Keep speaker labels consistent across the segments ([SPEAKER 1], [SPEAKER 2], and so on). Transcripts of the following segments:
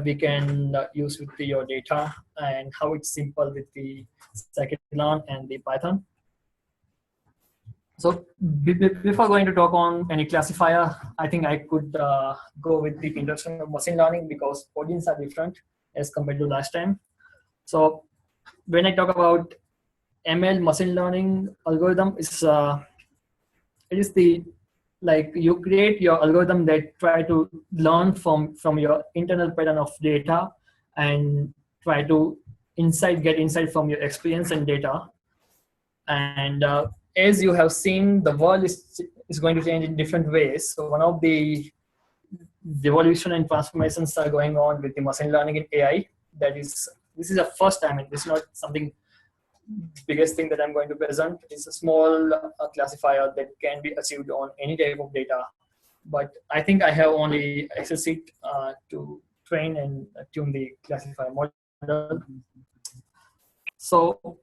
[SPEAKER 1] we can use with your data, and how it's simple with the scikit-learn and the Python. So before going to talk on any classifier, I think I could go with the introduction of machine learning, because audience are different as compared to last time. So when I talk about ML, machine learning algorithm, it is the, like, you create your algorithm that try to learn from your internal pattern of data and try to get insight from your experience and data. And as you have seen, the world is going to change in different ways. So one of the evolution and transformations are going on with the machine learning in AI. This is the first time, and this is not something biggest thing that I'm going to present. Is a small classifier that can be achieved on any type of data. But I think I have only access it to train and tune the classifier model. So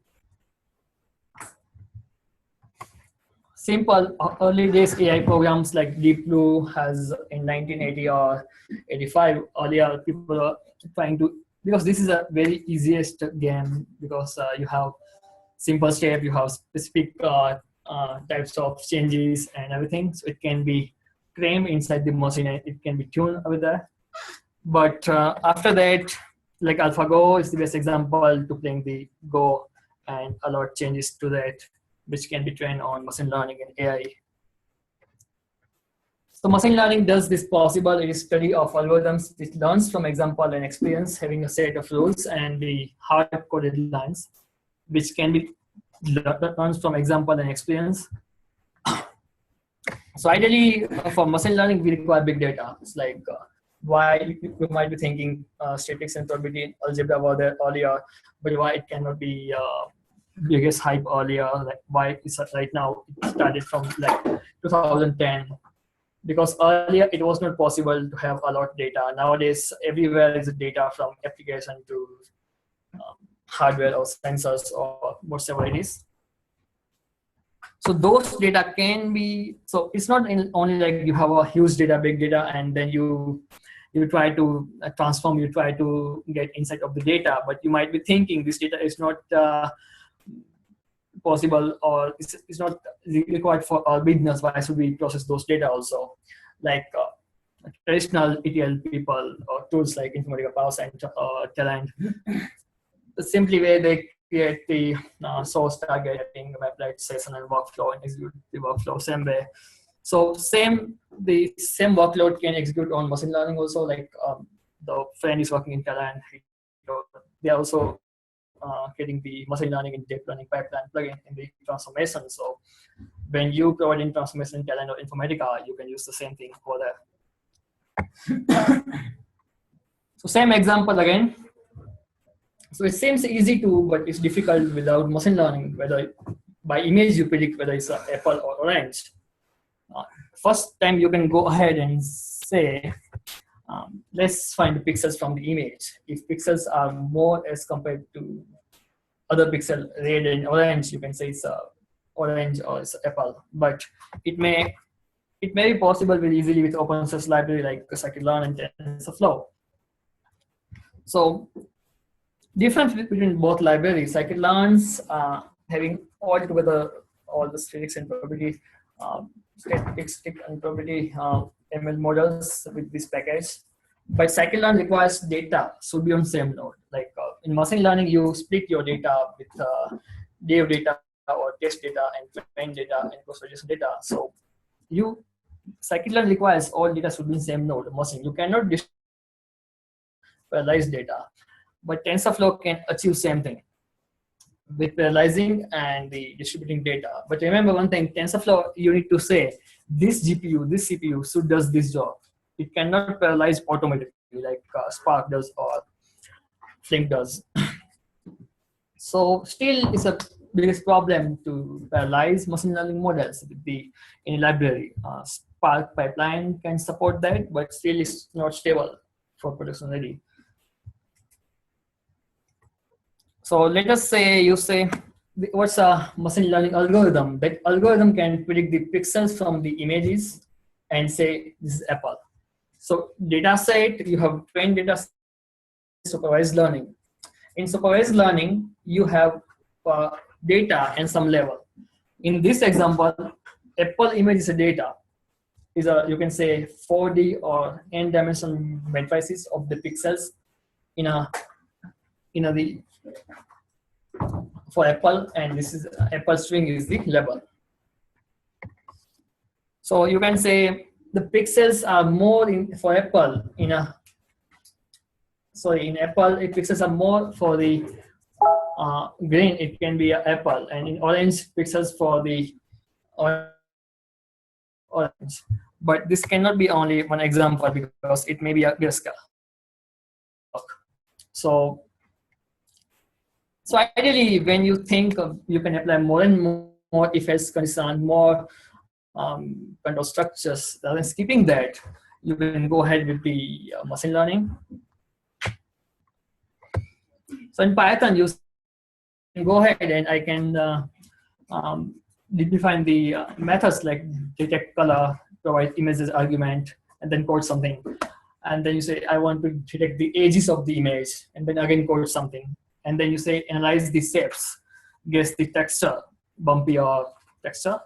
[SPEAKER 1] simple early days AI programs like Deep Blue has in 1980 or 85. Earlier, people were trying to, because this is a very easiest game, because you have simple step, you have specific types of changes and everything. So it can be crammed inside the machine and it can be tuned over there. But after that, like AlphaGo is the best example to playing the Go, and a lot of changes to that, which can be trained on machine learning and AI. So machine learning does this possible. It is study of algorithms. It learns from example and experience, having a set of rules and the hard-coded lines, which can be learned from example and experience. So ideally, for machine learning, we require big data. It's like why you might be thinking statistics and probability algebra were there earlier, but why it cannot be biggest hype earlier? Like why is it right now? It started from like 2010, because earlier it was not possible to have a lot of data. Nowadays, everywhere is data, from application to hardware or sensors or whatever it is. So those data can be, so it's not only like you have a huge data, big data, and then you try to transform, you try to get insight of the data, but you might be thinking this data is not possible, or it's not required for our business. Why should we process those data also? Like traditional ETL people or tools like Informatica Power Center or Talent, the simply way they create the source targeting, maplet session and workflow, and execute the workflow same way. So the same workload can execute on machine learning also. Like the friend is working in Talent, they are also getting the machine learning and deep learning pipeline plugin in the transformation. So when you provide in transformation in Talent or Informatica, you can use the same thing over there. So same example again. So it seems easy to, but it's difficult without machine learning. Whether by image you predict whether it's an apple or orange. First time you can go ahead and say, let's find the pixels from the image. If pixels are more as compared to other pixel, red and orange, you can say it's orange or it's apple. But it may be possible very easily with open source library like scikit-learn and TensorFlow. So difference between both libraries, scikit-learn's having all together all the statistics and probability, statistic and probability ML models with this package. But scikit-learn requires data should be on same node. Like in machine learning, you split your data with dev data or test data and train data and cross-validation data. So scikit-learn requires all data should be in same node. Machine, you cannot parallelize data. But TensorFlow can achieve same thing with parallelizing and the distributing data. But remember one thing, TensorFlow, you need to say this GPU, this CPU should does this job. It cannot parallelize automatically like Spark does or Flink does. So still it's a biggest problem to parallelize machine learning models with in library. Spark pipeline can support that, but still it's not stable for production ready. So let us say you say, what's a machine learning algorithm? That algorithm can predict the pixels from the images and say this is apple. So data set, you have trained data supervised learning. In supervised learning, you have data and some level. In this example, Apple image is a data. You can say 4D or n-dimensional matrices of the pixels for Apple, and this is Apple string is the level. So you can say the pixels are more for Apple in Apple pixels are more for the green, it can be Apple, and in orange pixels for the orange. But this cannot be only one example because it may be a Greska. So ideally, when you think of, you can apply more and more if-else condition, more control structures. Rather than skipping that, you can go ahead with the machine learning. So in Python, you can go ahead and I can define the methods like detect color, provide images argument, and then code something. And then you say, I want to detect the edges of the image, and then again code something. And then you say, analyze the shapes, guess the texture, bumpy or texture.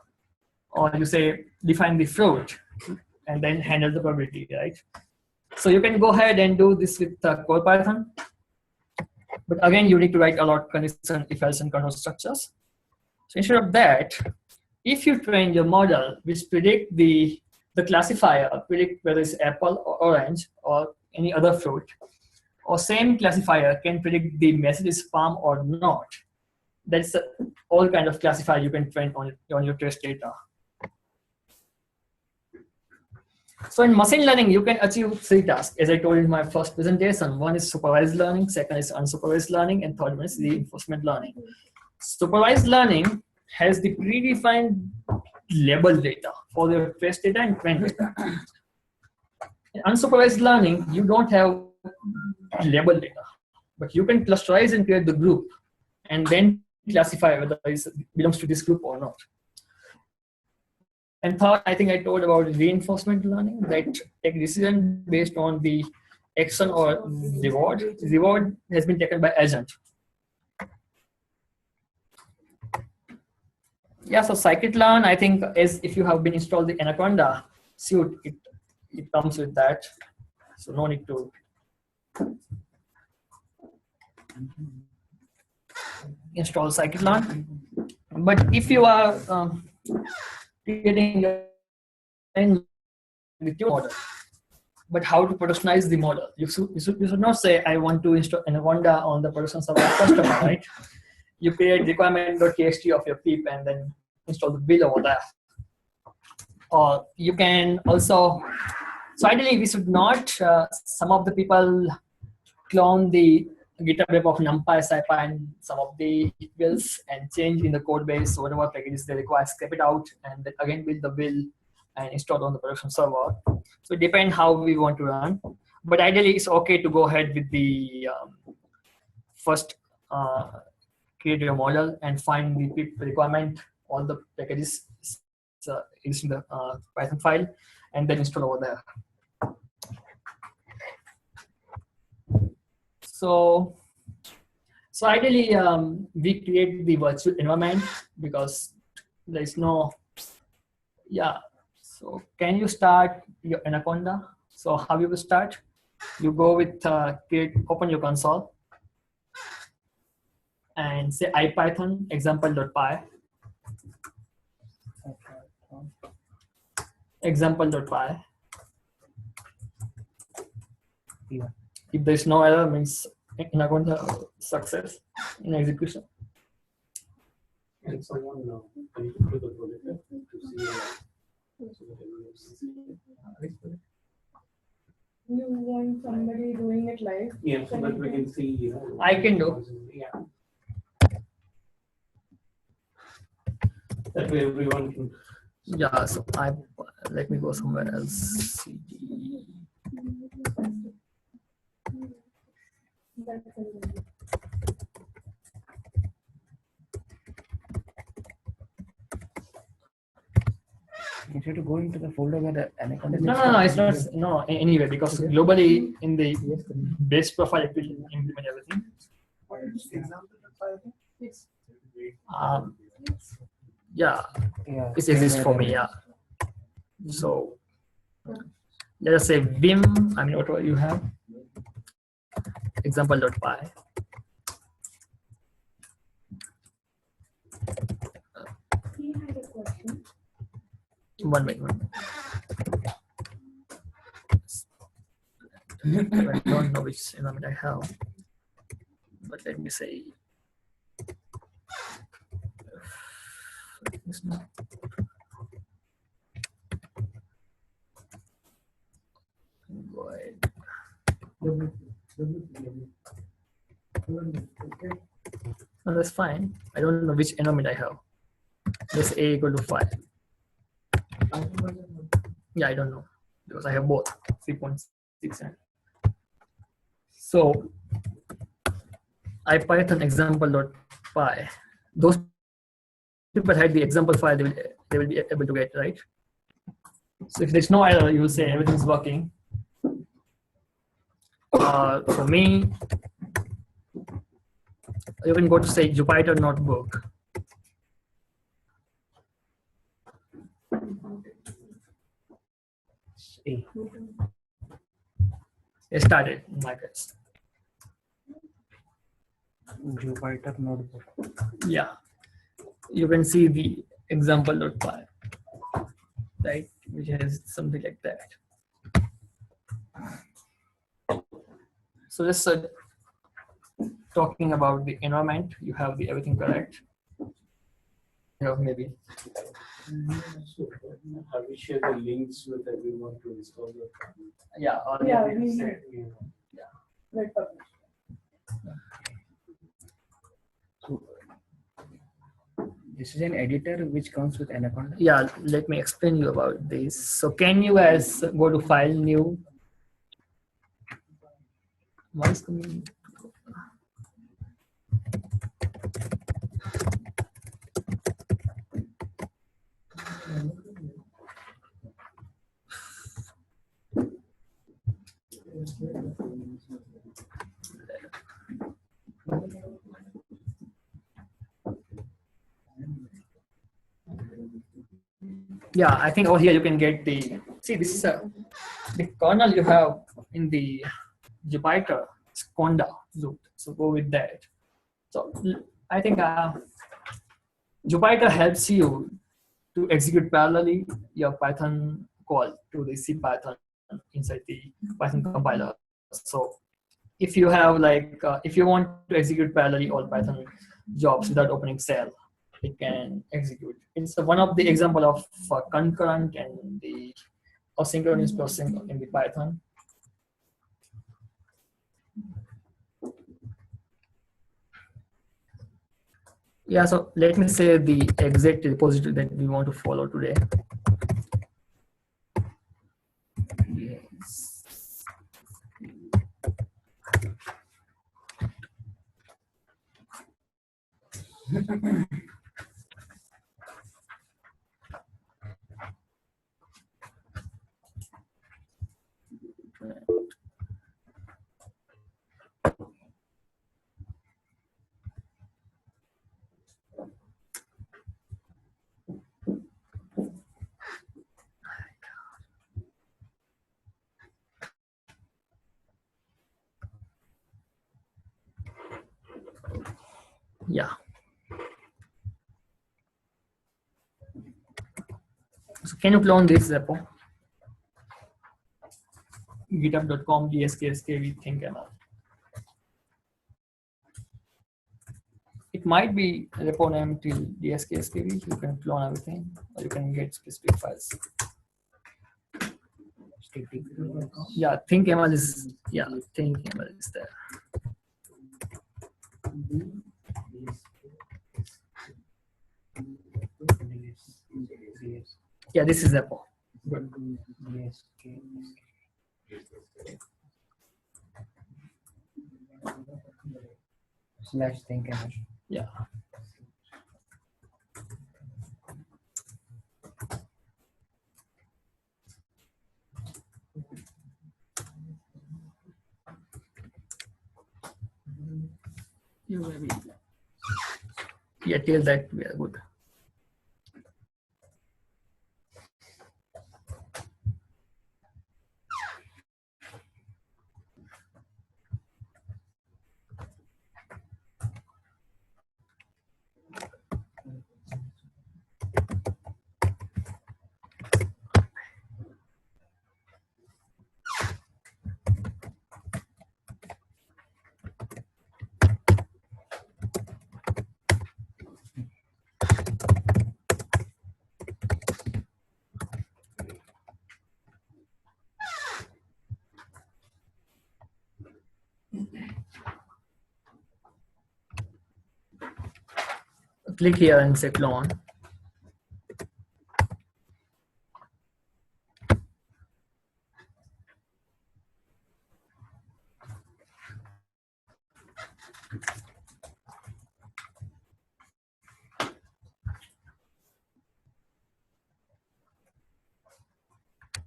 [SPEAKER 1] Or you say, define the fruit, and then handle the probability, right? So you can go ahead and do this with core Python. But again, you need to write a lot of condition, if-else, and control structures. So instead of that, if you train your model, which predict the classifier, predict whether it's apple or orange or any other fruit, or same classifier can predict the message is spam or not. That's all kind of classifier you can train on your test data. So in machine learning, you can achieve 3 tasks, as I told in my first presentation. One is supervised learning, second is unsupervised learning, and third one is reinforcement learning. Supervised learning has the predefined label data for your test data and train data. In unsupervised learning, you don't have label data, but you can clusterize and create the group and then classify whether it belongs to this group or not. And third, I think I told about reinforcement learning, that take decision based on the action or reward. Reward has been taken by agent. Yeah, so scikit-learn, I think, is if you have been installed the Anaconda suite, it comes with that. So no need to install scikit-learn. But if you are creating a model, but how to productionize the model? You should not say, I want to install Anaconda on the production server customer, right? You create requirement.txt of your PIP and then install the bill over there. Or you can also, so ideally we should not, some of the people clone the GitHub rep of NumPy, SciPy, and some of the bills and change in the code base, so whatever packages they require, scrape it out, and then again build the bill and install on the production server. So it depends how we want to run. But ideally, it's okay to go ahead with the first create your model and find the pip requirement, all the packages is in the Python file, and then install over there. So ideally, we create the virtual environment because there is no, yeah. So can you start your Anaconda? So how you will start? You go with open your console and say ipython example.py. Example.py. Yeah. If there's no error, means Anaconda success in execution.
[SPEAKER 2] And someone can you do the project to see
[SPEAKER 3] You want somebody doing it live?
[SPEAKER 2] yeah, so that we can see.
[SPEAKER 1] I can do.
[SPEAKER 2] Yeah. That way everyone can.
[SPEAKER 1] Yeah. So let me go somewhere else.
[SPEAKER 4] You have to go into the folder where the Anaconda.
[SPEAKER 1] No, it's not. No, anyway, because globally in the base profile, it will
[SPEAKER 3] It's
[SPEAKER 1] Yeah,
[SPEAKER 4] Yeah.
[SPEAKER 1] it exists for me. Yeah. So let us say vim. I mean, whatever you have. Example.py.
[SPEAKER 3] he had a question.
[SPEAKER 1] One minute. I don't know which environment I have, but let me say. It's not. Go ahead. No, that's fine. I don't know which environment I have. Let's a equal to 5. Yeah, I don't know because I have both 3.6 and so IPython example.py. Those people had the example file, they will be able to get, right? So if there's no error, you will say everything's working. For me, you can go to say Jupyter notebook.
[SPEAKER 4] A.
[SPEAKER 1] It started in my case.
[SPEAKER 4] Jupyter notebook.
[SPEAKER 1] Yeah, you can see the example.py, right? Which has something like that. So just talking about the environment, you have the everything correct. You have maybe.
[SPEAKER 2] Have we shared the links with everyone to install the?
[SPEAKER 1] Yeah,
[SPEAKER 3] Yeah,
[SPEAKER 1] we
[SPEAKER 3] we
[SPEAKER 1] said.
[SPEAKER 3] let publish.
[SPEAKER 4] So this is an editor which comes with Anaconda.
[SPEAKER 1] Yeah, let me explain you about this. So can you guys go to file new? What is coming? Yeah, I think over here you can get the, see this is the kernel you have in the Jupyter, it's Conda root. So go with that. So I think Jupyter helps you to execute parallelly your Python call to the C Python inside the Python compiler. So if you have like, if you want to execute parallelly all Python jobs without opening cell, it can execute. It's one of the example of concurrent and the asynchronous processing in the Python. Yeah, so let me say the exact repository that we want to follow today. Yes. Yeah. So can you clone this repo? github.com dskskv thinkml. It might be repo name till dskskv. You can clone everything, or you can get specific files. Yeah, thinkml is thinkml is there. Yeah, this is repo. Good.
[SPEAKER 4] Slash thinkml.
[SPEAKER 1] Yeah. Yeah, till that we are good. Click here and say clone.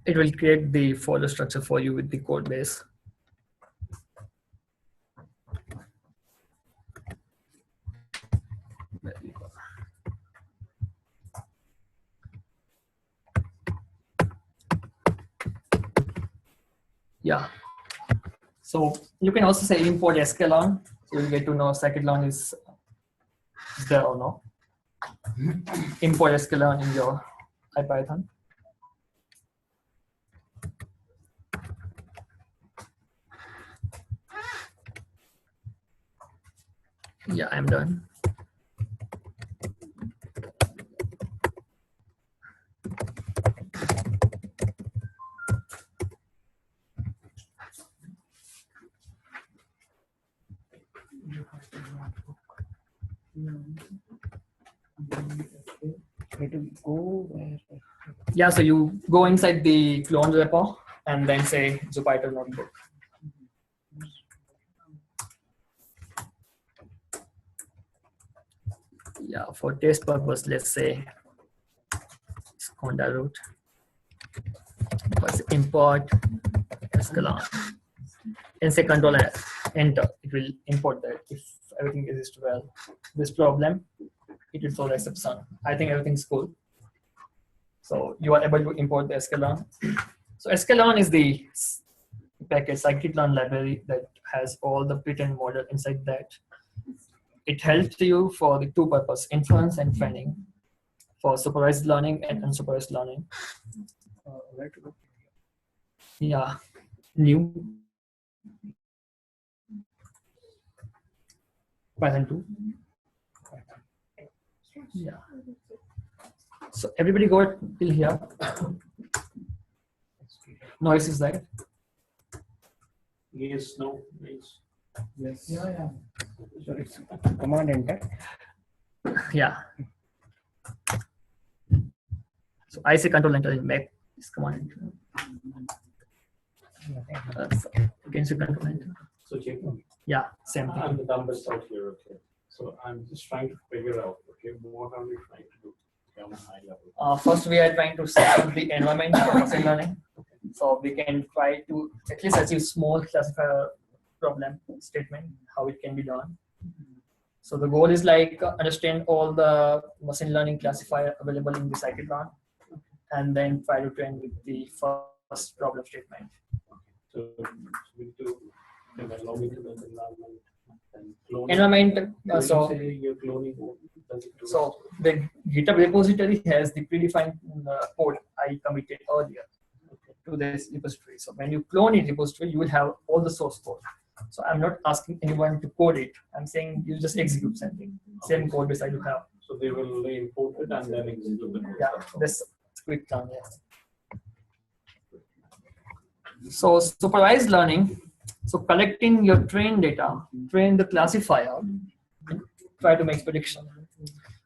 [SPEAKER 1] It will create the folder structure for you with the code base. Yeah. So you can also say import scikit-learn. So you'll get to know scikit-learn is there or no. Import scikit-learn in your IPython. Yeah, I'm done.
[SPEAKER 4] Where to go? Where?
[SPEAKER 1] Yeah, so you go inside the clone repo and then say Jupyter notebook. Yeah, for test purpose, let's say conda root. First import scikit-learn and say control enter. It will import that if everything exists well. This problem, it will throw the exception. I think everything's cool. So you are able to import the scikit-learn. So scikit-learn is the package scikit-learn library that has all the pretend model inside that. It helps you for the two purposes, inference and training, for supervised learning and unsupervised learning.
[SPEAKER 4] Where to go?
[SPEAKER 1] Yeah, new Python 2. Yeah. So everybody got till here. Noise is that?
[SPEAKER 2] Yes, no, yes.
[SPEAKER 4] Yes. Yeah. So it's command enter.
[SPEAKER 1] Yeah. So I say control enter and make this command enter. So you can say control enter.
[SPEAKER 2] So Chetan,
[SPEAKER 1] Yeah, same thing.
[SPEAKER 2] I'm the dumbest out here, okay? So I'm just trying to figure out, okay, what are we trying to do on a high level?
[SPEAKER 1] First, we are trying to set up the environment for machine learning. So we can try to at least achieve small classifier problem statement, how it can be done. So the goal is like understand all the machine learning classifier available in the scikit-learn and then try to train with the first problem statement.
[SPEAKER 2] So we need to log into the environment and clone.
[SPEAKER 1] Environment,
[SPEAKER 2] When you
[SPEAKER 1] so
[SPEAKER 2] say you're cloning, what does it do?
[SPEAKER 1] So the GitHub repository has the predefined code I committed earlier to this repository. So when you clone a repository, you will have all the source code. So I'm not asking anyone to code it. I'm saying you just execute something. Same code base I do have.
[SPEAKER 2] So they will import it and then execute the code.
[SPEAKER 1] Yeah, this quick turn, yes. So supervised learning. So collecting your train data, train the classifier, and try to make prediction.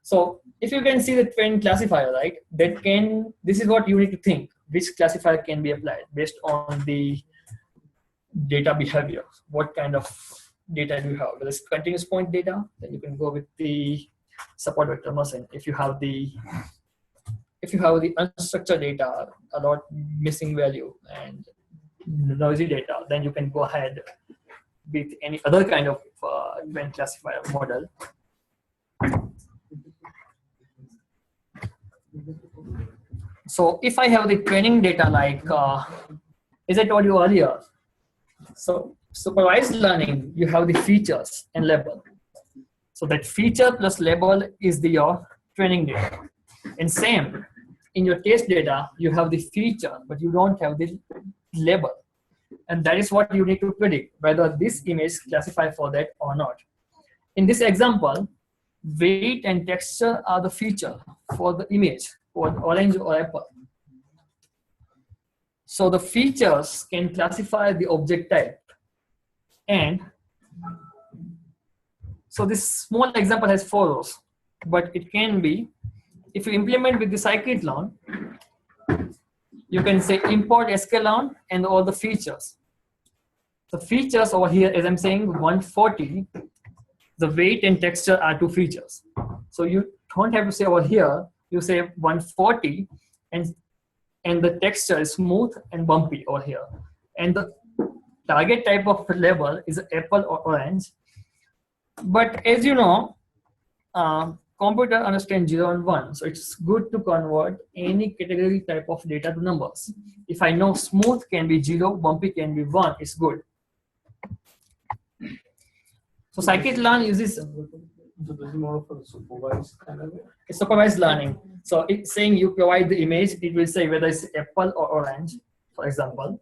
[SPEAKER 1] So if you can see the train classifier, right, that can, this is what you need to think, which classifier can be applied based on the data behavior. What kind of data do you have? Whether it's continuous point data, then you can go with the support vector machine. If you have the unstructured data, a lot missing value and noisy data, then you can go ahead with any other kind of event classifier model. So if I have the training data like, as I told you earlier, so supervised learning, you have the features and label. So that feature plus label is your training data. And same, in your test data, you have the feature, but you don't have the label. And that is what you need to predict, whether this image classify for that or not. In this example, weight and texture are the feature for the image, for orange or apple. So the features can classify the object type. And so this small example has 4 rows, but it can be, if you implement with the scikit-learn, you can say import sklearn and all the features. The features over here, as I'm saying, 140, the weight and texture are 2 features. So you don't have to say over here, you say 140 and the texture is smooth and bumpy over here. And the target type of label is apple or orange. But as you know, computer understands 0 and 1. So it's good to convert any category type of data to numbers. If I know smooth can be 0, bumpy can be 1, it's good. So scikit-learn uses,
[SPEAKER 2] So this is more of a supervised kind of way.
[SPEAKER 1] it's supervised learning. So it's saying you provide the image, it will say whether it's apple or orange, for example.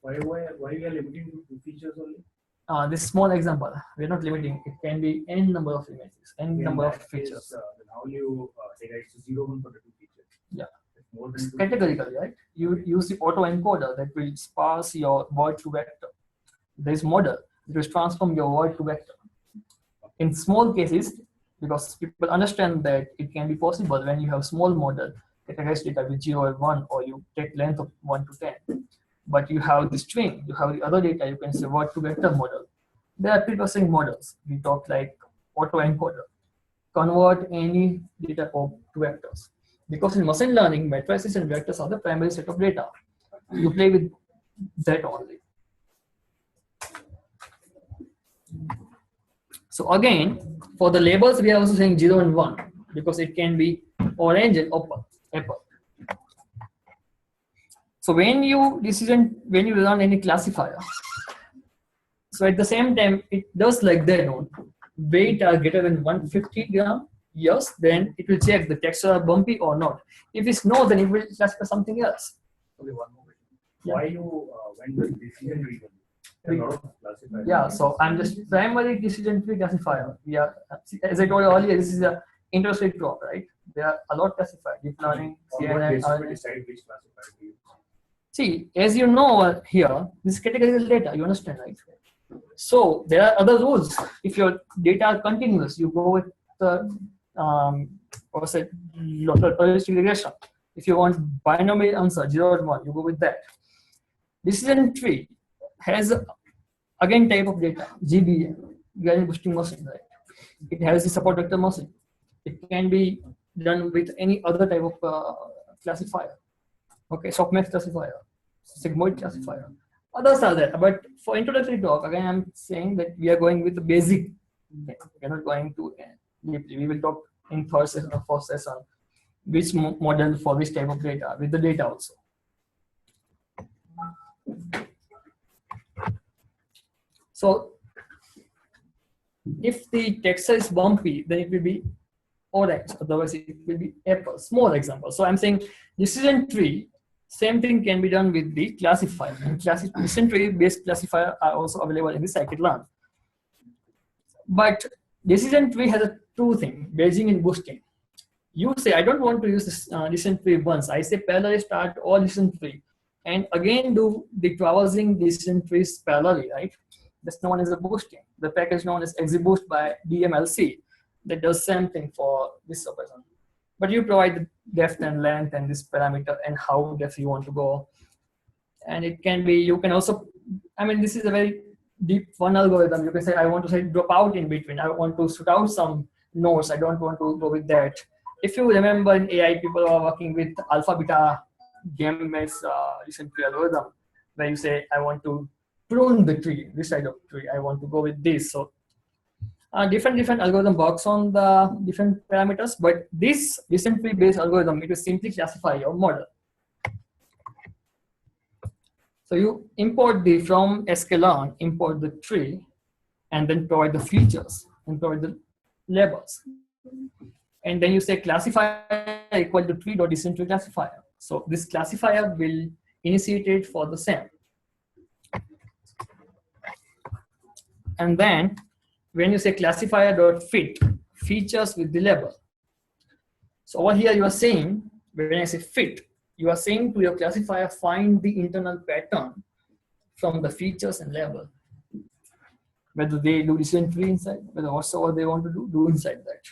[SPEAKER 4] Why we are limiting to 2 features only?
[SPEAKER 1] This small example, we're not limiting, it can be any number of images, any number of features.
[SPEAKER 4] Then how you say that it's 0, 1 for the 2 features?
[SPEAKER 1] Yeah.
[SPEAKER 4] It's more
[SPEAKER 1] It's
[SPEAKER 4] than 2
[SPEAKER 1] categorically, right? You use the autoencoder that will parse your word to vector. There is model that will transform your word to vector. In small cases, because people understand that it can be possible when you have small model, categorize data with 0 and 1, or you take length of 1 to 10. But you have the string, you have the other data, you can say word to vector model. There are pre-processing models. We talk like autoencoder. Convert any data to vectors. Because in machine learning, matrices and vectors are the primary set of data. You play with that only. So again, for the labels, we are also saying 0 and 1 because it can be orange and apple. So when you run any classifier, so at the same time, it does like that one. Weight are greater than 150 gram, yes, then it will check the texture are bumpy or not. If it's no, then it will classify something else.
[SPEAKER 4] Okay, one more question.
[SPEAKER 1] Yeah.
[SPEAKER 4] Why you went with decision tree? There are a lot of classifiers.
[SPEAKER 1] Yeah, so I'm just primary decision tree classifier. Yeah, as I told you earlier, this is a interest drop, right? There are a lot classified, deep learning,
[SPEAKER 4] On what
[SPEAKER 1] CNN,
[SPEAKER 4] basis we
[SPEAKER 1] RNA.
[SPEAKER 4] decide which classifier to use?
[SPEAKER 1] See, as you know here, this is categorical data, you understand, right? So there are other rules. If your data are continuous, you go with the logistic regression. If you want binomial answer, 0 and 1, you go with that. Decision tree has again type of data, GBM, Gradient Boosting Machine, right? It has the support vector machine. It can be done with any other type of classifier. Okay, softmax classifier, sigmoid classifier. Others are there, but for introductory talk, again, I'm saying that we are going with the basic. We're not going to deeply. We will talk in third session or fourth session which model for which type of data, with the data also. So if the texture is bumpy, then it will be orange, otherwise it will be apple. Small example. So I'm saying decision tree, same thing can be done with the classifier. And decision tree based classifier are also available in the scikit-learn. But decision tree has a two thing, Bayesian and boosting. You say, I don't want to use this decision tree once. I say parallel start all decision tree. And again do the traversing decision trees parallelly, right? That's known as a boosting. The package known as XGBoost by DMLC that does same thing for this operation. But you provide the depth and length and this parameter and how depth you want to go. And it can be, you can also, I mean, this is a very deep fun algorithm. You can say, I want to say drop out in between. I want to shoot out some nodes. I don't want to go with that. If you remember in AI, people are working with alpha beta game-based recent tree algorithm, where you say, I want to prune the tree, this side of tree. I want to go with this. So different algorithm works on the different parameters, but this decision tree based algorithm, it will simply classify your model. So you import the from scikit-learn, import the tree, and then provide the features and provide the labels. And then you say classifier equal to tree.decision tree classifier. So this classifier will initiate it for the same. And then when you say classifier.fit features with the label. So over here you are saying, when I say fit, you are saying to your classifier, find the internal pattern from the features and label. Whether they do decision tree inside, whether whatsoever they want to do inside that.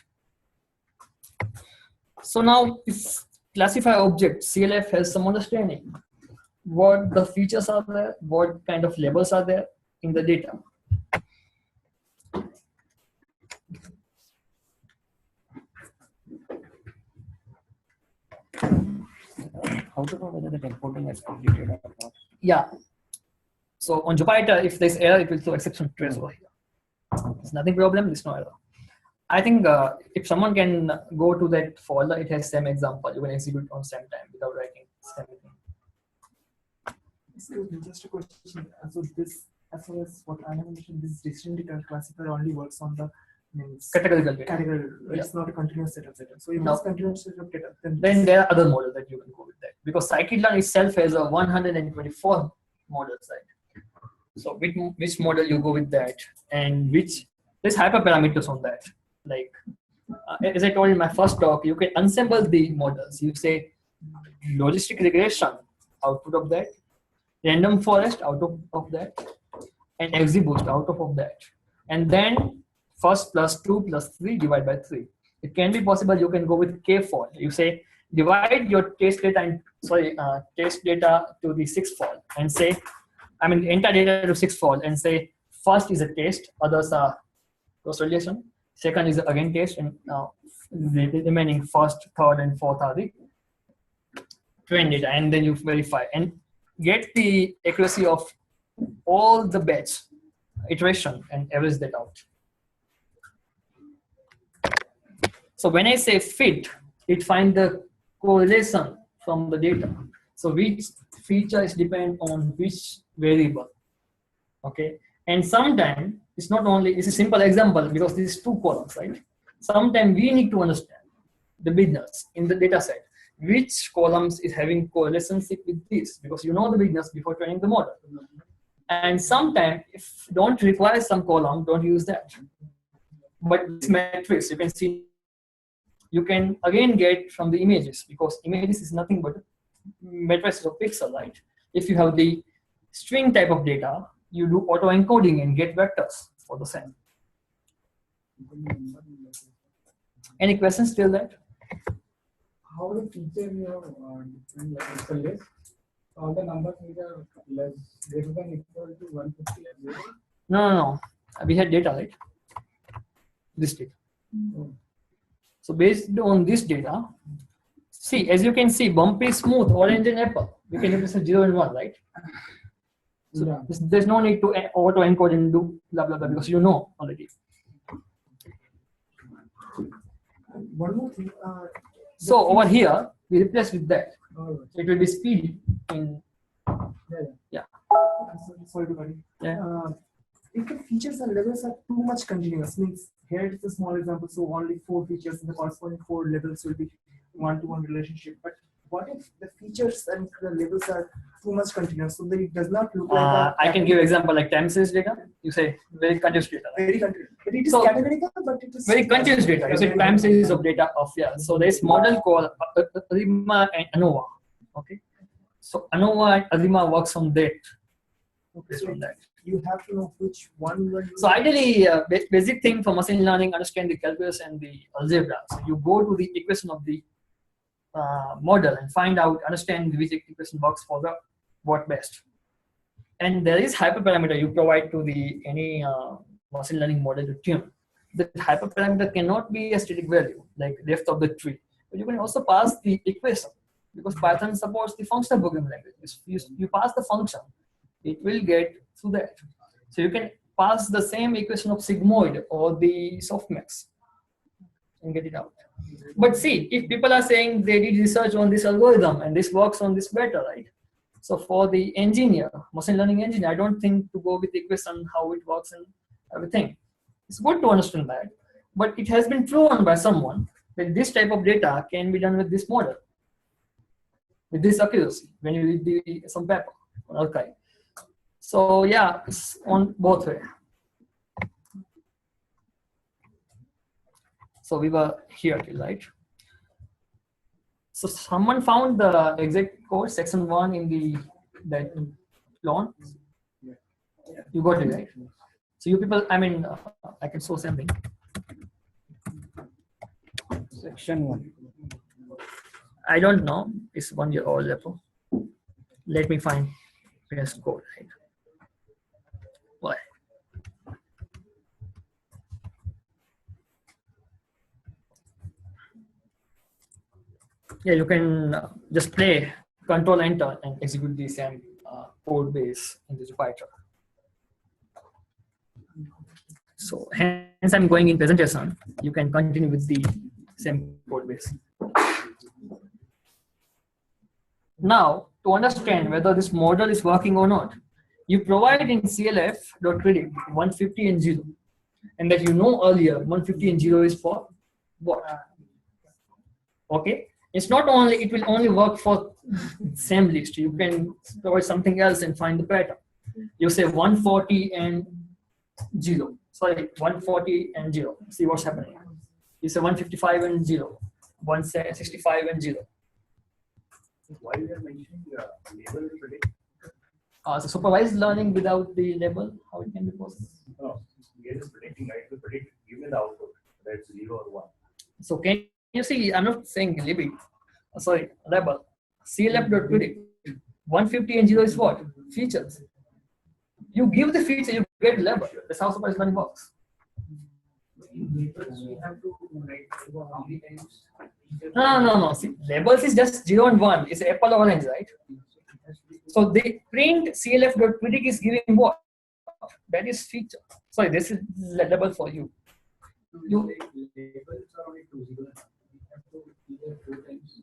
[SPEAKER 1] So now this classifier object, CLF, has some understanding what the features are there, what kind of labels are there in the data.
[SPEAKER 5] How to know whether the importing is completed or not?
[SPEAKER 1] Yeah. So on Jupyter, if there's error, it will throw exception trace over here. It's nothing problem, there's no error. I think if someone can go to that folder, it has same example. You can execute on same time without writing same thing.
[SPEAKER 6] Excuse me, just a question. So this, as far as what I mentioned, this decision data classifier only works on the
[SPEAKER 1] Categorical data.
[SPEAKER 6] category. It's not a continuous set of data. So if
[SPEAKER 1] No.
[SPEAKER 6] it's continuous set of data,
[SPEAKER 1] Then there are other models that you can go with that, because scikit-learn itself has a 124 models, right? So which model you go with that, and which there's hyperparameters on that. Like as I told in my first talk, you can ensemble the models. You say logistic regression, output of that, random forest, out of that, and XGBoost, out of that, and then first plus 2 plus 3 divided by 3. It can be possible you can go with k-fold. You say divide your test data and test data to the 6-fold and say, I mean enter data to 6-fold and say first is a test, others are cross relation, second is again test, and the remaining first, third, and fourth are the train data, and then you verify and get the accuracy of all the batch iteration and average that out. So when I say fit, it finds the correlation from the data. So which features depend on which variable. Okay, and sometimes it's not only, it's a simple example because this is 2 columns, right? Sometimes we need to understand the business in the data set, which columns is having correlationship with this, because you know the business before training the model. And sometimes if don't require some column, don't use that. But this matrix, you can see, you can again get from the images, because images is nothing but matrices of pixel, right? If you have the string type of data, you do auto encoding and get vectors for the same. Any questions till that?
[SPEAKER 6] how the feature different, like it's a list, all the numbers which are less greater than equal to 150 are 0.
[SPEAKER 1] No. We had data, right? This data. So based on this data, see, as you can see, bumpy, smooth, orange, and apple. We can represent 0 and 1, right? So
[SPEAKER 6] Yeah.
[SPEAKER 1] there's no need to auto encode and do blah blah blah, because you know already.
[SPEAKER 6] One more thing.
[SPEAKER 1] So over here, we replace with that.
[SPEAKER 6] Oh,
[SPEAKER 1] It will be speed in. Yeah.
[SPEAKER 6] sorry to cut you.
[SPEAKER 1] Yeah.
[SPEAKER 6] If the features and levels are too much continuous, means here it's a small example, so only 4 features and the corresponding 4 levels will be one-to-one relationship. But what if the features and the levels are too much continuous, so that it does not look like a
[SPEAKER 1] I can give example like time series data. You say very continuous data. Right?
[SPEAKER 6] very continuous. But it is
[SPEAKER 1] So-
[SPEAKER 6] categorical, but it is
[SPEAKER 1] Very continuous data. You say time series of data of So there is model called Arima and ANOVA. Okay. So ANOVA and Arima works on that. Based on that.
[SPEAKER 6] You have to know which one you are using.
[SPEAKER 1] So ideally, basic thing for machine learning, understand the calculus and the algebra. So you go to the equation of the model and find out, understand which equation works for the what best. And there is hyperparameter you provide to the any machine learning model to tune. The hyperparameter cannot be a static value like depth of the tree, but you can also pass the equation, because Python supports the functional programming language. You pass the function it will get through that. So you can pass the same equation of sigmoid or the softmax and get it out. But see, if people are saying they did research on this algorithm and this works on this better, right? So for the engineer, machine learning engineer, I don't think to go with the equation how it works and everything. It's good to understand that, but it has been proven by someone that this type of data can be done with this model, with this accuracy when you read some paper on archive. So yeah, it's on both way. So we were here, right? So someone found the exact code, section 1 in that loan. You got it, right? So you people, I mean, I can show something.
[SPEAKER 5] Section 1.
[SPEAKER 1] I don't know. It's 1 year old level. Let me find best code. Right? Why? Yeah, you can just play Control Enter and execute the same code base in the Jupyter. So hence I'm going in presentation. You can continue with the same code base. Now, to understand whether this model is working or not, you provide in clf.predict 150 and 0. And that you know earlier, 150 and 0 is for what? Okay. It's not only, it will only work for same list. You can provide something else and find the pattern. You say 140 and 0. Sorry, 140 and 0. See what's happening. You say 155 and 0. 165 and 0.
[SPEAKER 4] Why you are mentioning label predict?
[SPEAKER 1] So supervised learning without the label, how it can be possible?
[SPEAKER 4] No, here is predicting, right? The predict, give me the output, that's 0 or 1.
[SPEAKER 1] So can you see, I'm not saying libby, sorry, label. clf.predict 150 and 0 is what? Features. You give the feature, you get label. That's how supervised learning works.
[SPEAKER 4] Labels we have to write how many times.
[SPEAKER 1] No. See, labels is just 0 and 1. It's apple or orange, right? So the print clf.predict is giving what? That is feature. Sorry, this is label for you.
[SPEAKER 4] Labels are only 2 0. We have to either 4 times.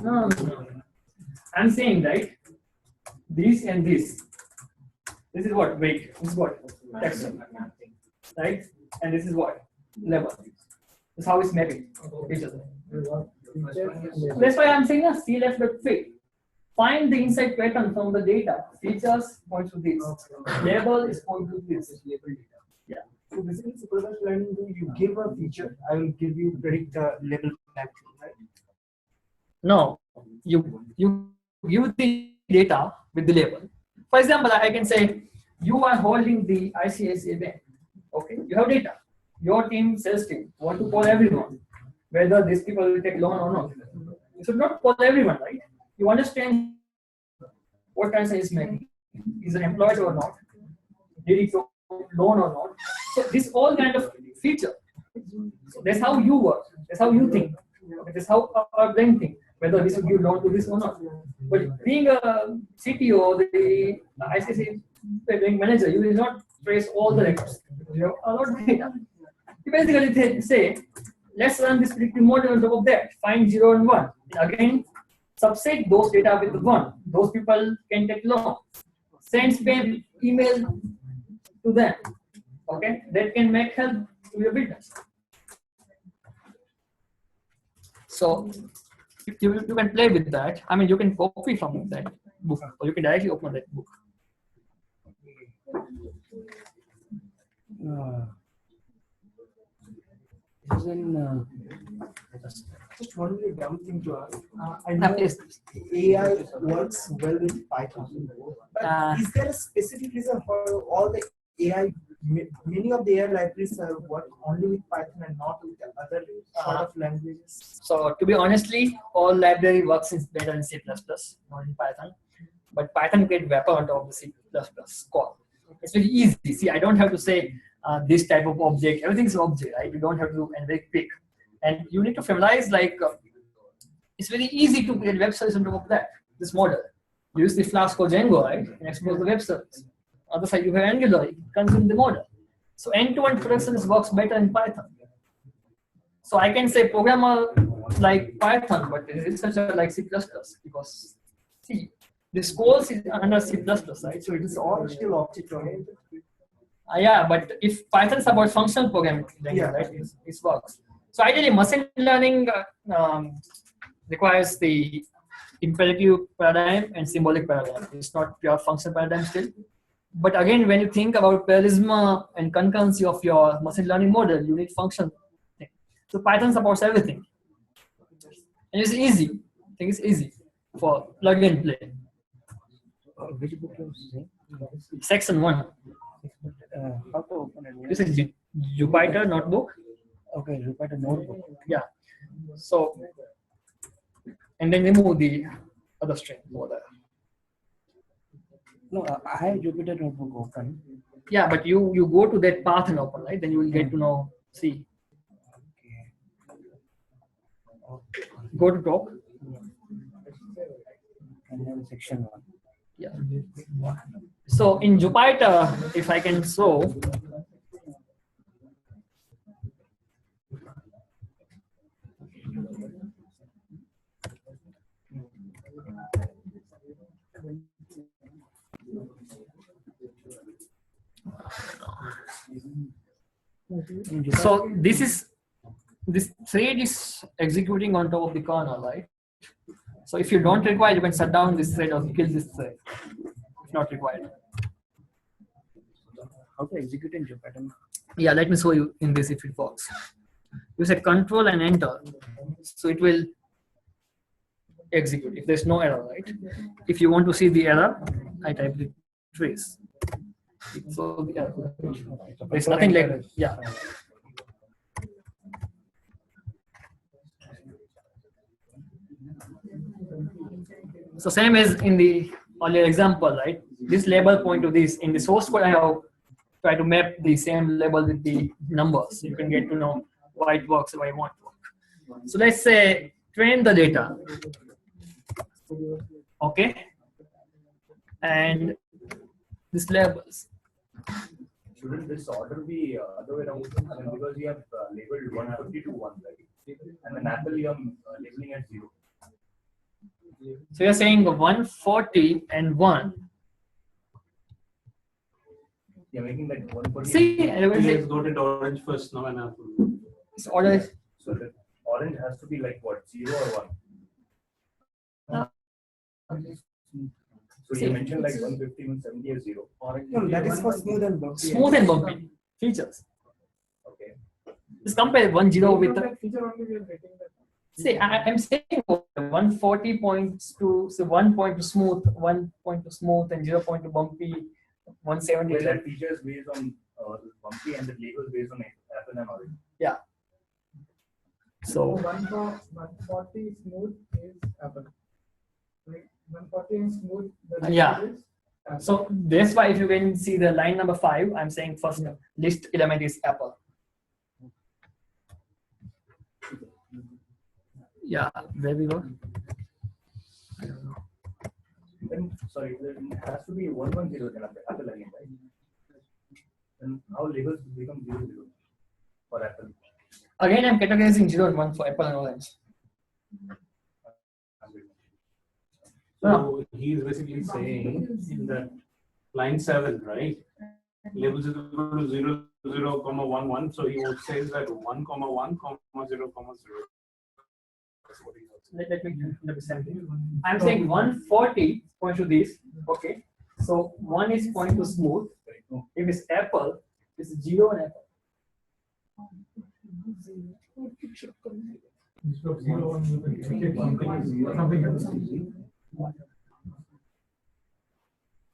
[SPEAKER 1] No. I'm saying, right? This and this. This is what? Wait. This is what? Text. Right? And this is what? Label. This is how it's mapping each other. That's why I'm saying a clf.fit. Find the inside pattern from the data. Features point to this. Label is point to this. Yeah.
[SPEAKER 6] So basically, supervised learning, you give a feature, I will give you predict the label naturally, right?
[SPEAKER 1] No, you give the data with the label. For example, I can say you are holding the ICICI bank. Okay, you have data. Your team, sales team, want to call everyone, whether these people will take loan or not. You should not call everyone, right? You understand what transaction is making. Is it employed or not? Did he take loan or not? So this all kind of feature. So that's how you work. That's how you think. That's how our brain think. Whether this will give loan to this or not. But being a CTO or the ICC bank manager, you will not trace all the records. You have a lot of data. You basically say, let's run this predictive model on top of that. Find 0 and 1. Again, subset those data with 1. Those people can take loan. Send spam email to them. Okay, that can make help to your business. So you can play with that. I mean, you can copy from that book, or you can directly open that book.
[SPEAKER 6] Just one really dumb thing to ask. I know AI works well with Python, but is there a specific reason for all the AI? Many of the AI libraries work only with Python and not with the other sort of languages.
[SPEAKER 1] So to be honestly, all library works is better in C++, not in Python. But Python get wrapper on top of the C++ call. It's very easy. See, I don't have to say this type of object. Everything's an object, right? You don't have to do and very quick. And you need to familiarize, like, it's very easy to create web service on top of that, this model. Use the Flask or Django, right? And expose the web service. other side you have Angular, it consumes the model. So end-to-end production works better in Python. So I can say programmer like Python, but researcher like C++ because see, this course is under C++, right?
[SPEAKER 6] So it is all still object oriented.
[SPEAKER 1] Yeah, but if Python is about functional programming,
[SPEAKER 6] Yeah.
[SPEAKER 1] right, it works. So ideally, machine learning requires the imperative paradigm and symbolic paradigm. It's not pure functional paradigm still. But again, when you think about parallelism and concurrency of your machine learning model, you need function thing. So Python supports everything. And it's easy. I think it's easy for plug and play.
[SPEAKER 5] Which book you saying?
[SPEAKER 1] Section 1.
[SPEAKER 5] How to open it?
[SPEAKER 1] This is Jupyter notebook.
[SPEAKER 5] Okay, Jupyter notebook.
[SPEAKER 1] Yeah. So, and then remove the other string over there.
[SPEAKER 5] No, I have Jupyter notebook open.
[SPEAKER 1] Yeah, but you go to that path and open, right? Then you will get to know. See,
[SPEAKER 5] Okay.
[SPEAKER 1] go to top.
[SPEAKER 5] And then section 1.
[SPEAKER 1] Yeah. So in Jupyter, if I can show, so this thread is executing on top of the kernel, right? So if you don't require, you can shut down this thread or kill this thread if not required.
[SPEAKER 5] How to execute in Jupyter?
[SPEAKER 1] Yeah, let me show you in this if it works. You say control and enter, so it will execute if there's no error, right? If you want to see the error, I type the trace. So the error. There's nothing like, yeah. So same as in the earlier example, right? This label point to this. In the source code, I have tried to map the same label with the numbers. So you can get to know why it works, why it won't work. So let's say train the data. Okay. And this labels.
[SPEAKER 7] Shouldn't this order be other way around? I mean, because you have labeled 150 to 1, right? And then Apple you are labeling at 0.
[SPEAKER 1] So you're saying 140 and 1.
[SPEAKER 7] You're making that 140.
[SPEAKER 1] See, I will say
[SPEAKER 2] Let's go to orange first now and Apple.
[SPEAKER 1] this order is
[SPEAKER 7] So the orange has to be like what, 0 or 1? So you mentioned like 150, 170 or 0. Orange
[SPEAKER 6] No, that is for smooth and bumpy.
[SPEAKER 1] smooth and bumpy features.
[SPEAKER 7] Okay.
[SPEAKER 1] Just compare 10 with the.
[SPEAKER 6] That feature only we are getting that.
[SPEAKER 1] See, I'm saying 140 points to, so 1 point to smooth, 1 point to smooth, and 0 point to bumpy, 170.
[SPEAKER 7] Well, that feature is based on bumpy and the label based on Apple and orange.
[SPEAKER 1] Yeah. So
[SPEAKER 6] 140 smooth is Apple. Like 140 and smooth.
[SPEAKER 1] Yeah. So that's why if you can see the line number 5, I'm saying first list element is Apple. Yeah, there we go. I don't know.
[SPEAKER 7] Then, sorry, it has to be 110 then Apple again, right? Then how labels become 00 for Apple?
[SPEAKER 1] Again, I'm categorizing 0 and 1 for Apple and Orange.
[SPEAKER 2] So he's basically saying in the line 7, right? Labels is equal to 0, 0, comma 1, 1. So he says that 1, comma 1, comma 0, comma 0. That's what he says.
[SPEAKER 1] Let me understand. I'm saying 140 points to this. Okay. So 1 is point to smooth. If it's Apple, it's 0 and Apple.
[SPEAKER 8] Instead of 0, 1, you can indicate something else.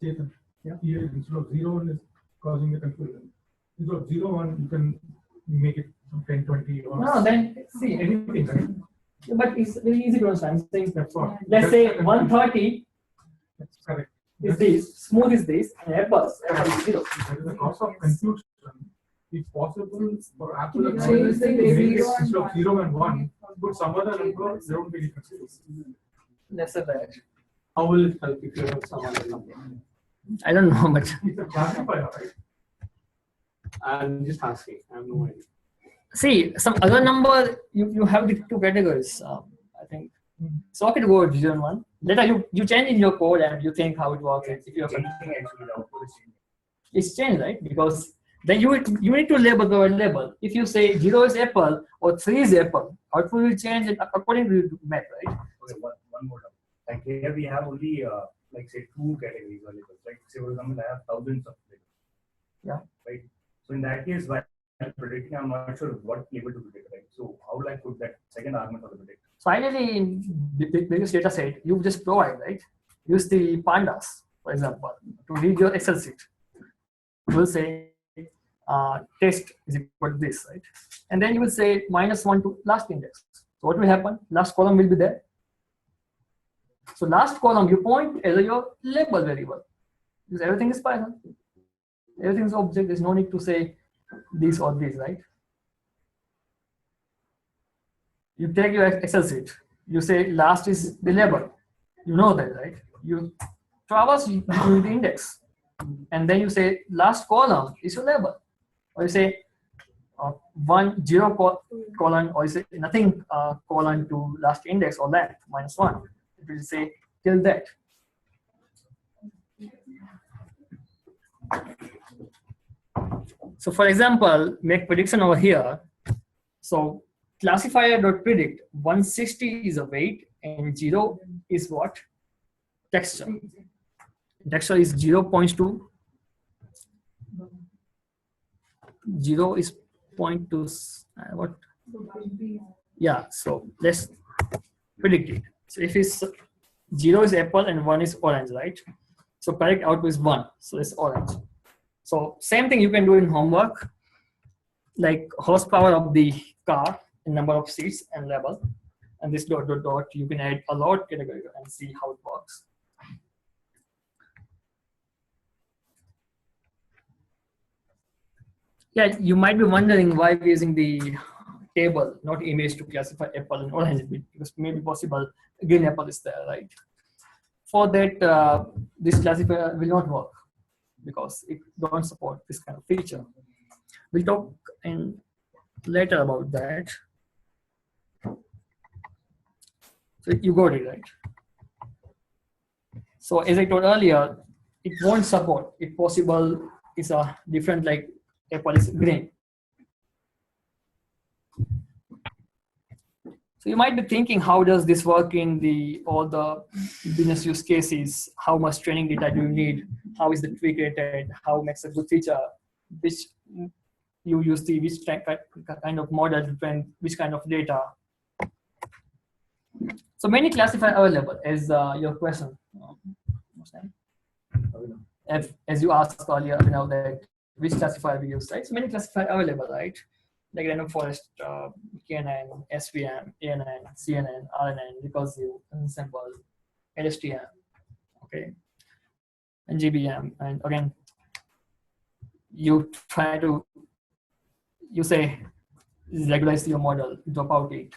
[SPEAKER 8] Chetan,
[SPEAKER 1] Yeah.
[SPEAKER 8] here instead of 0, 1 is causing the confusion. Instead of 0, 1, you can make it 10, 20 or
[SPEAKER 1] No, then see.
[SPEAKER 8] anything, right?
[SPEAKER 1] But it's very easy to understand. I'm saying,
[SPEAKER 8] That's what.
[SPEAKER 1] let's say 130
[SPEAKER 8] That's correct.
[SPEAKER 1] is this, smooth is this, and Apple is 0.
[SPEAKER 8] That is the cause of confusion. It's possible for Apple and
[SPEAKER 3] Change
[SPEAKER 8] Android
[SPEAKER 3] the
[SPEAKER 8] to make it
[SPEAKER 3] zero and
[SPEAKER 8] instead of
[SPEAKER 3] one.
[SPEAKER 8] 0 and 1, put some other number, there won't be any confusion.
[SPEAKER 1] Let's say that.
[SPEAKER 2] How will it help if you have some other number?
[SPEAKER 1] I don't know, but
[SPEAKER 8] It's a classifier, right?
[SPEAKER 2] I'm just asking. I have no idea.
[SPEAKER 1] see, some other number, you have the two categories. I think socket code 0 and 1. Later you change in your code and you think how it works. If you have
[SPEAKER 7] Changing actually the output is changing.
[SPEAKER 1] it's changed, right? Because then you need to label the label. If you say 0 is apple or 3 is apple, output will change it according to the map, right?
[SPEAKER 7] Okay, one more time. Like here we have only like say 2 categories or labels. Like say for example, I have thousands of labels.
[SPEAKER 1] Yeah.
[SPEAKER 7] Right. So in that case, while predicting, I'm not sure what label to predict, right? So how will I put that second argument for the predict?
[SPEAKER 1] Finally, in the previous data set, you just provide, right? Use the pandas, for example, to read your Excel sheet. You will say test is equal to this, right? And then you will say -1 to last index. So what will happen? Last column will be there. So last column you point as your label variable, because everything is Python. Everything is object. There's no need to say this or this, right? You take your Excel sheet. You say last is the label. You know that, right? You traverse between the index, and then you say last column is your label, or you say 1 0 colon, or you say nothing colon to last index or length -1. It will say till that. So for example, make prediction over here. So classifier.predict 160 is a weight and 0 is what? Texture. Texture is 0.2. 0 is 0.2. What? Yeah, so let's predict it. So if it's 0 is apple and 1 is orange, right? So correct output is 1. So it's orange. So same thing you can do in homework, like horsepower of the car, number of seats and level, and this dot dot dot you can add a lot category and see how it works. Yeah, you might be wondering why we're using the table, not image, to classify apple and orange, because maybe possible green apple is there, right? For that, this classifier will not work because it don't support this kind of feature. We'll talk later about that. So you got it, right? So as I told earlier, it won't support. If possible, it's a different, like apple is green. So you might be thinking, how does this work in all the business use cases? How much training data do you need? How is the tree created? How makes a good feature? Which you use which kind of model to train which kind of data? So many classifiers available as your question. As you asked earlier, that which classifier we use, right? So many classifiers available, right? Like random forest, KNN, SVM, ANN, CNN, RNN, recursive, ensemble, LSTM, okay, and GBM. And again, you say regularize your model, drop out it,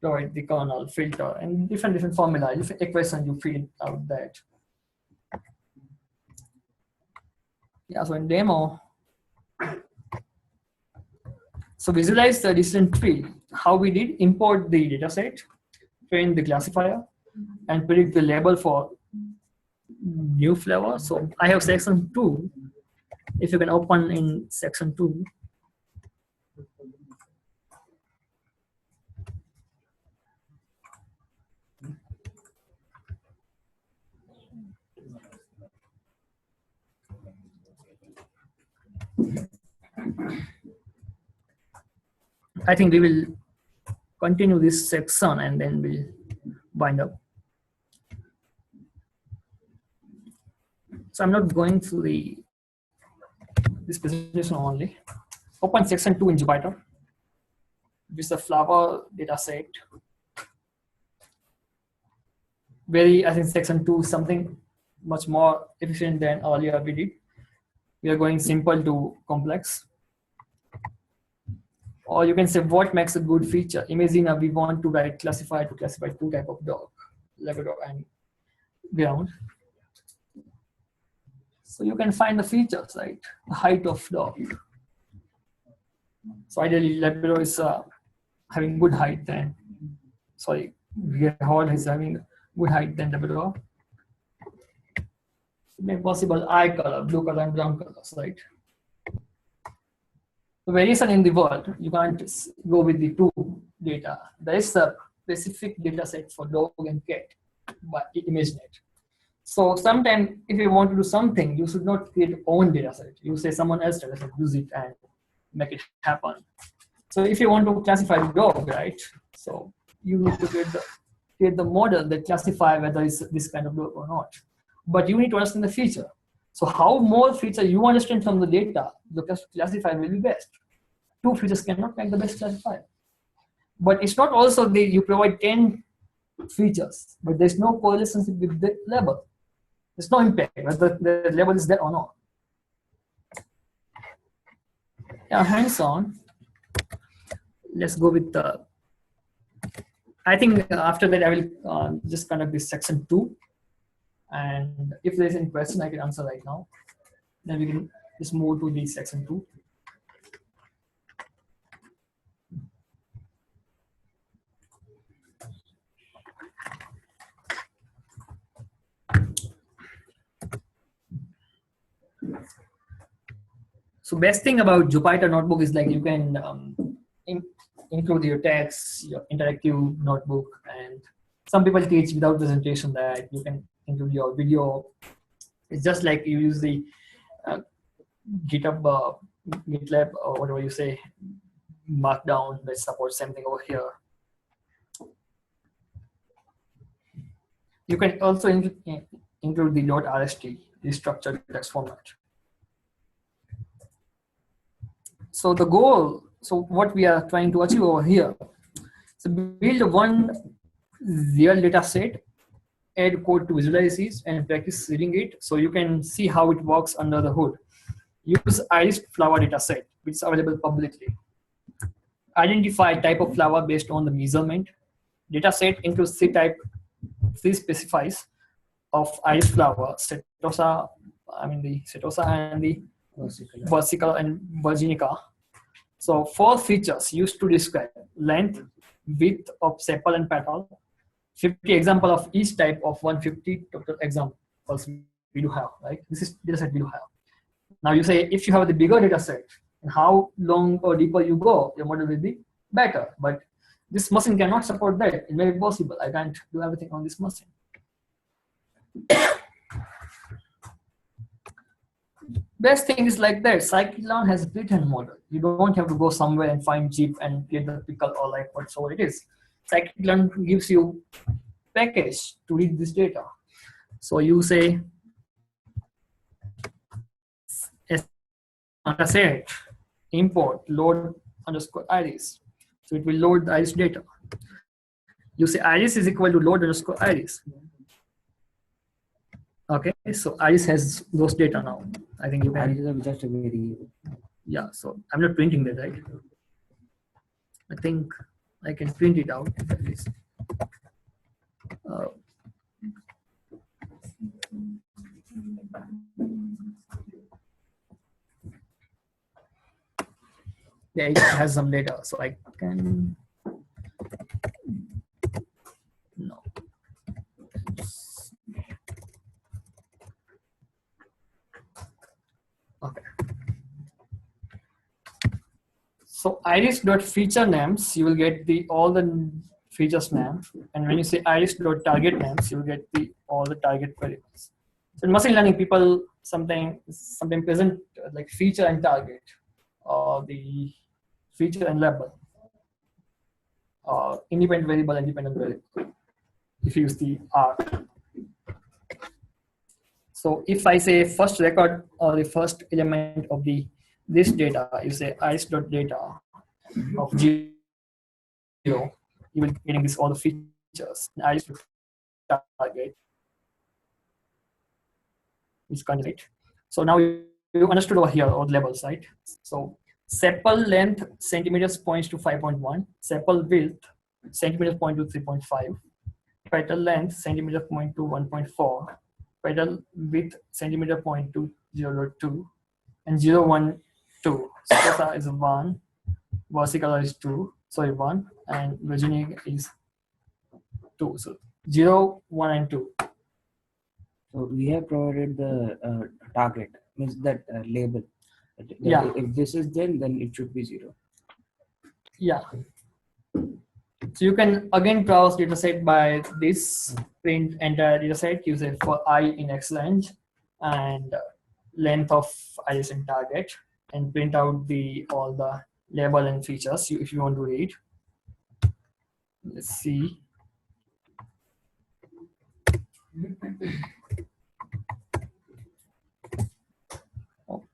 [SPEAKER 1] provide the kernel, filter, and different formula, different equation you feed out that. Yeah, so in demo, so visualize the decision tree. How we did: import the dataset, train the classifier, and predict the label for new flavor. So I have section 2. If you can open in section 2. I think we will continue this section and then we'll wind up. So I'm not going through this presentation only. Open section 2 in Jupyter. This is the flower data set. I think section 2 is something much more efficient than earlier we did. We are going simple to complex. Or you can say, what makes a good feature? Imagine we want to write classifier to classify 2 types of dog, Labrador and ground. So you can find the features, right? The height of dog. So ideally, Labrador is having good height than, sorry, Greyhound is having good height than Labrador. It may be possible eye color, blue color and brown colors, right? The variation in the world, you can't go with the two data. There is a specific data set for dog and cat, but imagine it. So sometimes if you want to do something, you should not create your own data set. You say someone else data set, use it and make it happen. So if you want to classify the dog, right? So you need to create the model that classify whether it's this kind of dog or not. But you need to understand the feature. So how more feature you understand from the data, the classifier will be best. Two features cannot make the best classifier. But it's not also you provide 10 features, but there's no correlation with the label. There's no impact whether the label is there or not. Yeah, hands-on. Let's go with the. I think after that I will just conduct this section 2, and if there's any question I can answer right now. Then we can just move to the section 2. So best thing about Jupyter Notebook is like you can include your text, your interactive notebook, and some people teach without presentation that you can include your video. It's just like you use the GitHub, GitLab, or whatever you say, Markdown that supports something over here. You can also include the .rst, the structured text format. So the goal, so what we are trying to achieve over here, so build one real data set, add code to visualize it, and practice reading it so you can see how it works under the hood. Use iris flower data set, which is available publicly. Identify type of flower based on the measurement. Data set includes three specifies of iris flower, setosa, the setosa and the versicolor and virginica. So 4 features used to describe length, width of sepal and petal, 50 example of each type of 150 total examples we do have, right? This is data set we do have. Now you say if you have the bigger data set, and how long or deeper you go, your model will be better. But this machine cannot support that. It may be possible. I can't do everything on this machine. Best thing is like that. Scikit-learn has a pre-trained model. You don't have to go somewhere and find zip and get the pickle or like whatsoever it is. Scikit-learn gives you package to read this data. So you say data set import load underscore iris. So it will load the iris data. You say iris is equal to load underscore iris. Okay, so iris has those data now. I think you can.
[SPEAKER 5] Just a very.
[SPEAKER 1] Yeah, so I'm not printing that, right? I think I can print it out at least. Yeah, it has some data, so I can. No. Okay. So iris.feature names, you will get all the features name, and when you say iris.target names, you will get all the target variables. So in machine learning, people sometimes present like feature and target, or the feature and label, independent variable and dependent variable, if you use the R. So if I say first record or the first element of this data, you say iris.data of 0, you will getting all the features. Iris.target is candidate. So now you understood over here all the levels, right? So sepal length centimeters points to 5.1, sepal width centimeters point to 3.5, petal length centimeter point to 1.4, petal width centimeter point to 0.2, and 0.1, 2. So theta is 1, versicolor is 2, sorry 1, and virginia is 2. So 0, 1, and 2.
[SPEAKER 5] So we have provided the target, means that label. That
[SPEAKER 1] Yeah.
[SPEAKER 5] If this is then it should be 0.
[SPEAKER 1] Yeah. So you can again browse dataset by this, print entire dataset, you say for I in excellent and length of adjacent target, and print out all the label and features if you want to read. Let's see. Oh.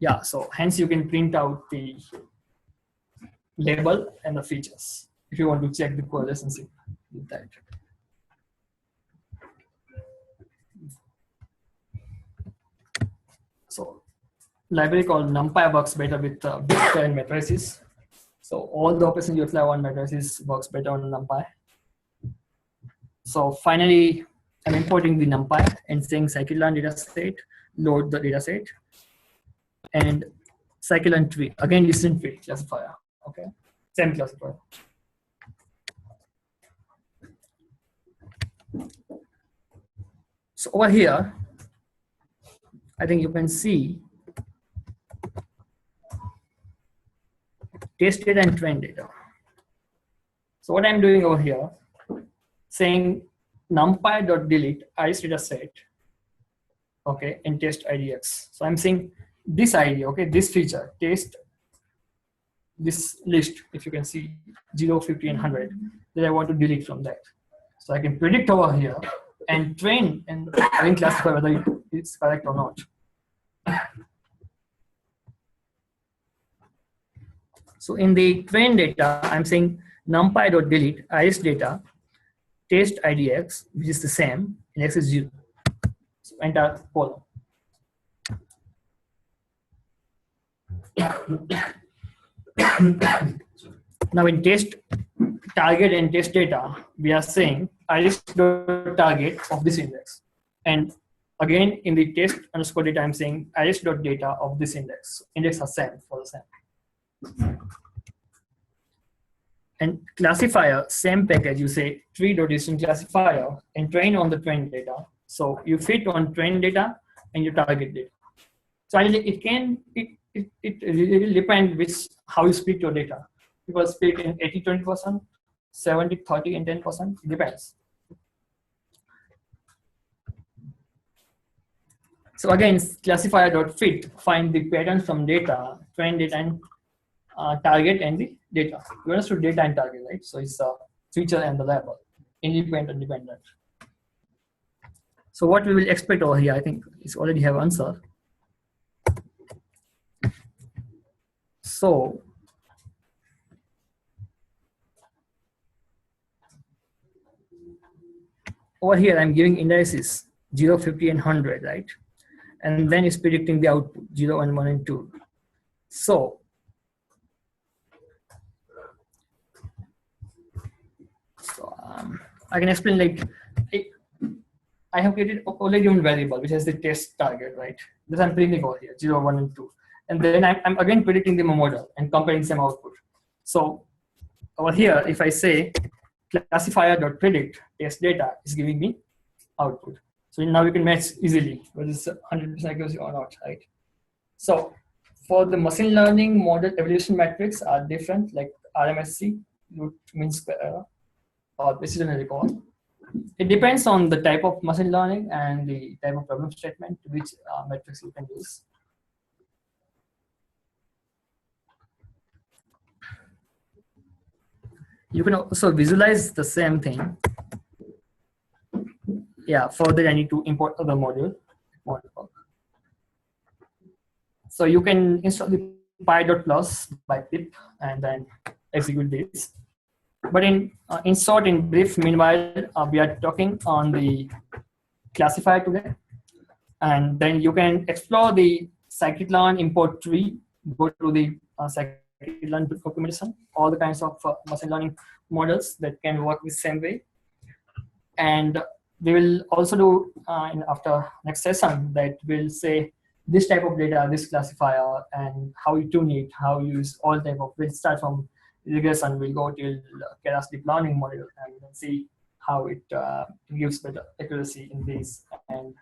[SPEAKER 1] Yeah, so hence you can print out the label and the features if you want to check the correlationship with that. So library called NumPy works better with vector and matrices. So all the operations you apply on matrices works better on NumPy. So finally, I'm importing the NumPy and saying scikit-learn dataset, load the dataset, and scikit-learn tree. Again, distant tree classifier. Okay, same classifier. So over here, I think you can see test data and train data. So what I'm doing over here, saying numpy.delete ice data set, okay, and test idx. So I'm saying this ID, okay, this feature, test this list, if you can see 0, 50, and 100, that I want to delete from that. So I can predict over here and train and again classify whether it's correct or not. So in the train data, I'm saying numpy.delete ice data test idx, which is the same, and x is 0. So enter column. Now in test target and test data, we are saying iris.target of this index. And again in the test underscore data, I'm saying iris.data of this index. Index are same for the same. And classifier, same package, you say tree.distant classifier and train on the train data. So you fit on train data and you target data. So it really depends how you split your data. People split in 80-20%, 70-30, and 10%. It depends. So again, classifier.fit find the patterns from data, train data, and target and the data. You understood data and target, right? So it's a feature and the label, independent and dependent. So what we will expect over here, I think is already have answer. So over here, I'm giving indices 0, 50, and 100, right? And then it's predicting the output 0, and 1, and 2. So I can explain like I have created already one variable which has the test target, right? This I'm printing over here 0, 1, and 2. And then I'm again predicting the model and comparing some output. So over here, if I say classifier.predict test data is giving me output. So now you can match easily whether it's 100% accuracy or not, right? So for the machine learning model evaluation metrics are different, like RMSE, root mean square error, or precision recall. It depends on the type of machine learning and the type of problem statement which metrics you can use. You can also visualize the same thing. Yeah, further I need to import other module. So you can install the py.plus by pip and then execute this. But in short, in brief, meanwhile, we are talking on the classifier today. And then you can explore the scikit-learn import tree, go to the scikit-learn documentation, all the kinds of machine learning models that can work the same way. And we will also do after next session that will say this type of data, this classifier, and how you tune it, how you use all type of. We'll start from regression, we'll go till Keras deep learning model, and then see how it gives better accuracy in this. And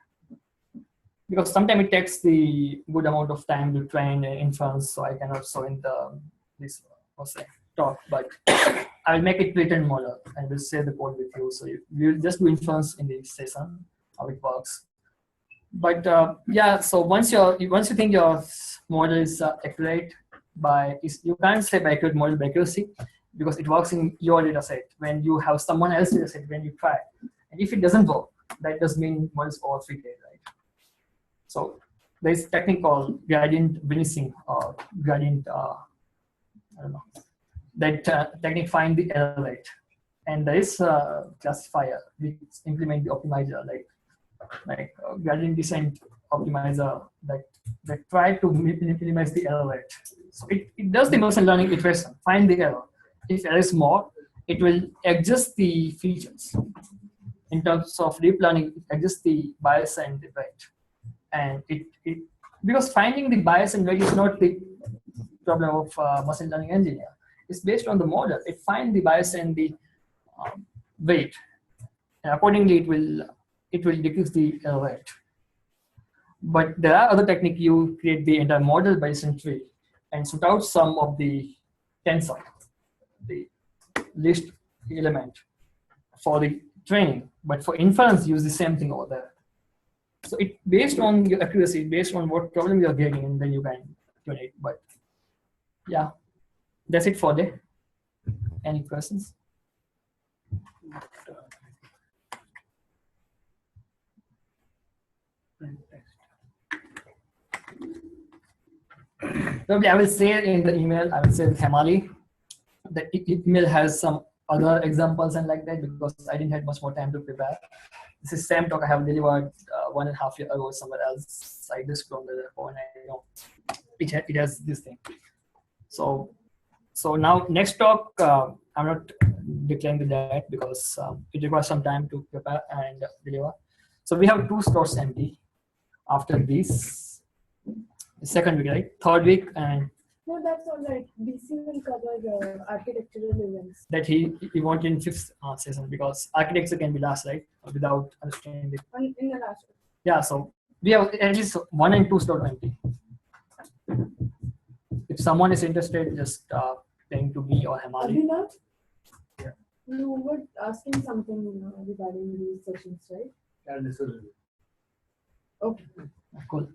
[SPEAKER 1] because sometimes it takes the good amount of time to train inference, so I cannot show in this talk, but I'll make it written model and we'll share the code with you. So we'll just do inference in this session, how it works. But yeah, so once you think your model is accurate you can't say by accurate model by accuracy, because it works in your data set. When you have someone else's data set, when you try, and if it doesn't work, that does mean model is overfitted, right? So there's a technique called gradient vanishing or gradient, I don't know. That technique find the error rate, and there is a classifier which implement the optimizer like gradient descent optimizer that try to minimize the error rate. So it does the machine learning iteration, find the error. If error is more, it will adjust the features. In terms of deep learning, it adjusts the bias and the weight. And it because finding the bias and weight is not the problem of machine learning engineer. It's based on the model. It finds the bias and the weight, and accordingly it will decrease the error rate. But there are other techniques. You create the entire model Bayesian tree and shoot out some of the tensor, the least element for the training. But for inference, use the same thing over there. So it based on your accuracy, based on what problem you're getting, and then you can tune it. But yeah, that's it for the. Any questions? Probably I will say in the email, I will say with Hemali, the email has some other examples and like that, because I didn't have much more time to prepare. This is same talk I have delivered 1.5 years ago somewhere else. I just cloned the phone, I know it has this thing. So now next talk, I'm not declaring the date because it requires some time to prepare and deliver. So we have 2 slots empty after this. Second week, right? Third week, and
[SPEAKER 3] No, that's all right. BC will cover architectural events.
[SPEAKER 1] that he wanted in 5th session, because architecture can be last, right? Without understanding it.
[SPEAKER 3] In the last one.
[SPEAKER 1] Yeah, so we have at least 1 and 2 slots empty. If someone is interested, just ping to me or Hemali.
[SPEAKER 3] Abhinav?
[SPEAKER 1] Yeah.
[SPEAKER 3] You were asking something regarding these sessions, right?
[SPEAKER 7] Yeah, this is
[SPEAKER 3] Okay.
[SPEAKER 1] Cool.